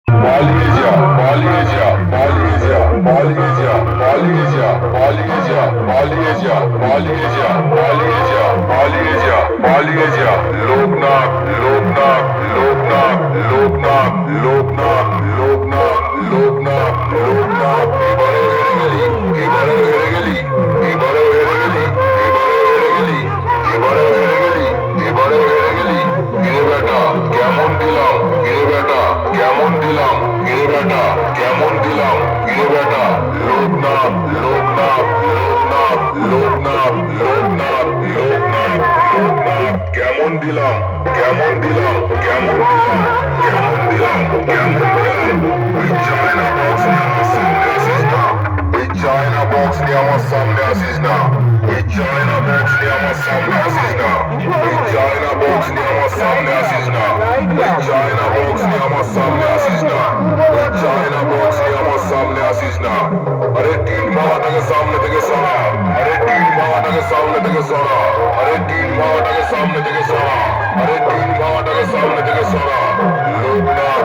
পালিয়ে যা পালিয়ে যা পালিয়ে যা পালিয়ে যা পালিয়ে যা পালিয়ে যা পালিয়ে যা পালিয়ে যা পালিয়ে যা পালিয়ে যা পালিয়ে যা লোকনাথ লোকনাথ লোকনাথ লোকনাথ লোকনাথ লোকনাথ লোকনাথ লোকনাথ এবারে হেরে গেলি এবারে হেরে গেলি এবারে হেরে গেলি এবারে হেরে গেলি এবারে হেরে গেলি এ বেটা কেমন দিলাম এ বেটা কেমন দিলাম এ বেটা কেমন দিলাম এ বেটা লোকনাথ লোকনাথ লোকনাথ লোকনাথ লোকনাথ লোকনাথ লোকনাথ কেমন দিলাম কেমন দিলাম কেমন দিলাম কেমন দিলাম কেমন দিলাম ওই চায়না বক্স নিয়ে আমার সামনে আসিস না ওই চায়না বক্স নিয়ে আমার সামনে আসিস না ওই চায়না বক্স নিয়ে আমার সামনে আসিস না ওই চায়না বক্স নিয়ে আমার সামনে আসিস না ওই চায়না বক্স নিয়ে আমার সামনে আসিস না ওই চায়না বক্স নিয়ে আমার সামনে আসিস না আরে তিন মামাটাকে সামনে থেকে সরা আরে তিন মামাটাকে সামনে থেকে সরা আরে তিন মামাটাকে সামনে থেকে সরা আরে তিন মামাটাকে সামনে থেকে সরা লোকনাথ